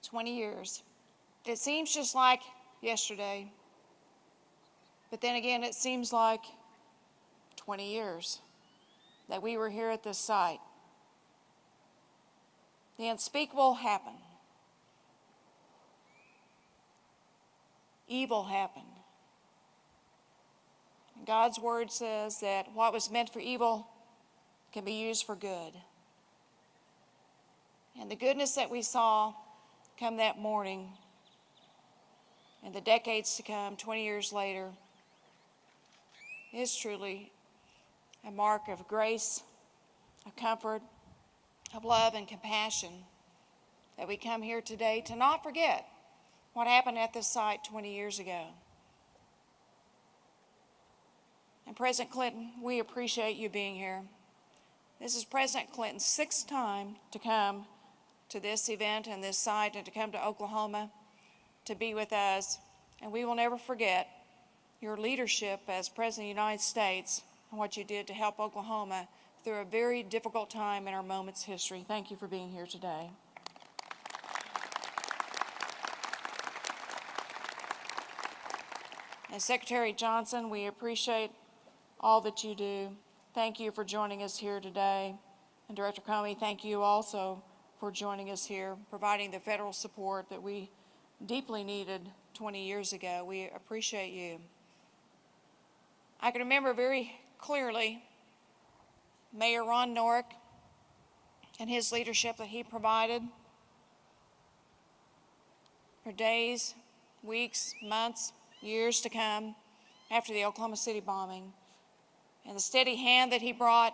20 years. It seems just like yesterday, but then again, it seems like 20 years that we were here at this site. The unspeakable happened. Evil happened. God's word says that what was meant for evil can be used for good. And the goodness that we saw come that morning and the decades to come, 20 years later, is truly a mark of grace, of comfort, of love and compassion that we come here today to not forget what happened at this site 20 years ago. And President Clinton, we appreciate you being here. This is President Clinton's 6th time to come to this event and this site and to come to Oklahoma to be with us. And we will never forget your leadership as President of the United States and what you did to help Oklahoma through a very difficult time in our moment's history. Thank you for being here today. And Secretary Johnson, we appreciate all that you do. Thank you for joining us here today. And Director Comey, thank you also for joining us here, providing the federal support that we deeply needed 20 years ago. We appreciate you. I can remember very clearly Mayor Ron Norick and his leadership that he provided for days, weeks, months, years to come after the Oklahoma City bombing, and the steady hand that he brought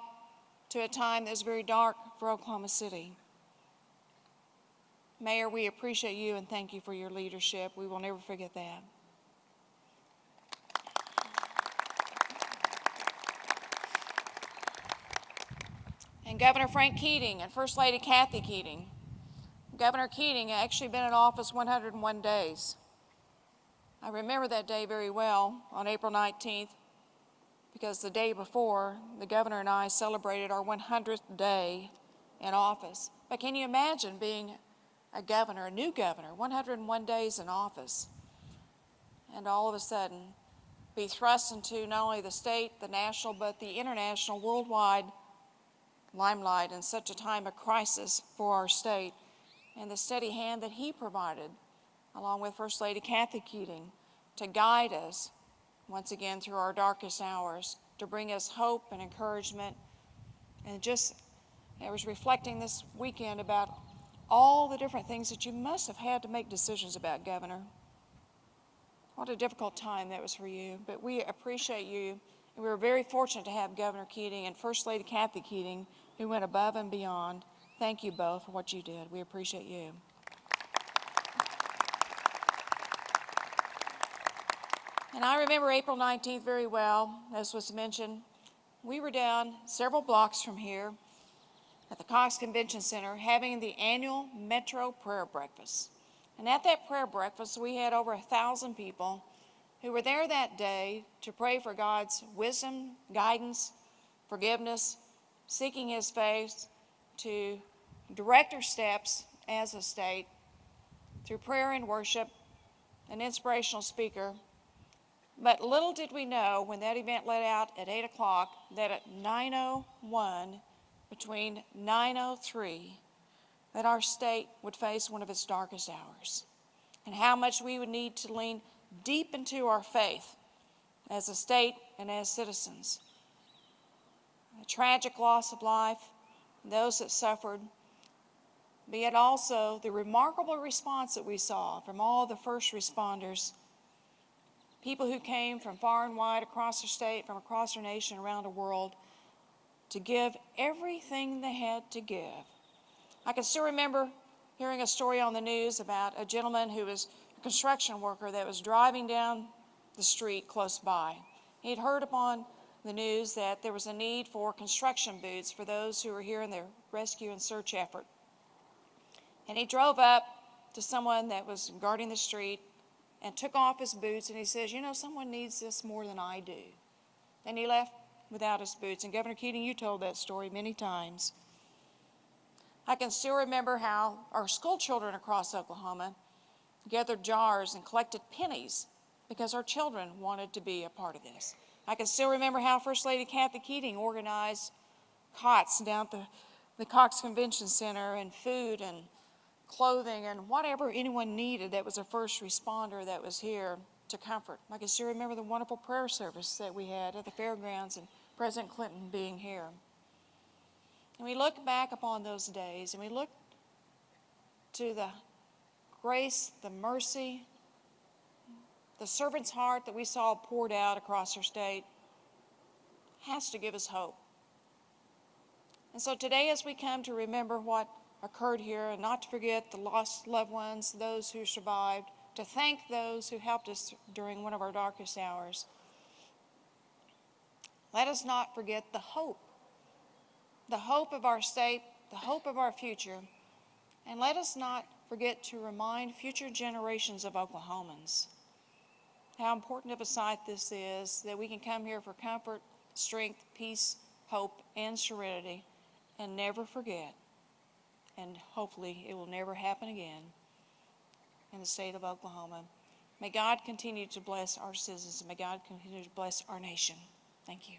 to a time that was very dark for Oklahoma City. Mayor, we appreciate you and thank you for your leadership. We will never forget that. And Governor Frank Keating and First Lady Kathy Keating. Governor Keating had actually been in office 101 days. I remember that day very well on April 19th because the day before, the governor and I celebrated our 100th day in office. But can you imagine being a governor, a new governor, 101 days in office, and all of a sudden be thrust into not only the state, the national, but the international, worldwide limelight in such a time of crisis for our state, and the steady hand that he provided, along with First Lady Kathy Keating, to guide us once again through our darkest hours, to bring us hope and encouragement. And just, I was reflecting this weekend about all the different things that you must have had to make decisions about, Governor. What a difficult time that was for you, but we appreciate you. And we were very fortunate to have Governor Keating and First Lady Kathy Keating, who went above and beyond. Thank you both for what you did. We appreciate you. And I remember April 19th very well, as was mentioned. We were down several blocks from here at the Cox Convention Center having the annual Metro Prayer Breakfast. And at that prayer breakfast, we had over 1,000 people who were there that day to pray for God's wisdom, guidance, forgiveness, seeking his face, to direct our steps as a state through prayer and worship, an inspirational speaker. But little did we know when that event let out at 8 o'clock that at 9:01, between 9:03, that our state would face one of its darkest hours, and how much we would need to lean deep into our faith as a state and as citizens. A tragic loss of life, those that suffered, but yet also the remarkable response that we saw from all the first responders, people who came from far and wide across our state, from across our nation, around the world, to give everything they had to give. I can still remember hearing a story on the news about a gentleman who was a construction worker that was driving down the street close by. He'd heard upon the news that there was a need for construction boots for those who were here in their rescue and search effort. And he drove up to someone that was guarding the street and took off his boots, and he says, you know, someone needs this more than I do. And he left without his boots. And Governor Keating, you told that story many times. I can still remember how our school children across Oklahoma gathered jars and collected pennies because our children wanted to be a part of this. I can still remember how First Lady Kathy Keating organized cots down at the Cox Convention Center, and food and clothing and whatever anyone needed that was a first responder that was here to comfort. I can still remember the wonderful prayer service that we had at the fairgrounds and President Clinton being here. And we look back upon those days and we look to the grace, the mercy, the servant's heart that we saw poured out across our state has to give us hope. And so today, as we come to remember what occurred here and not to forget the lost loved ones, those who survived, to thank those who helped us during one of our darkest hours, let us not forget the hope of our state, the hope of our future, and let us not forget to remind future generations of Oklahomans how important of a sight this is, that we can come here for comfort, strength, peace, hope, and serenity, and never forget, and hopefully it will never happen again in the state of Oklahoma. May God continue to bless our citizens, and may God continue to bless our nation. Thank you.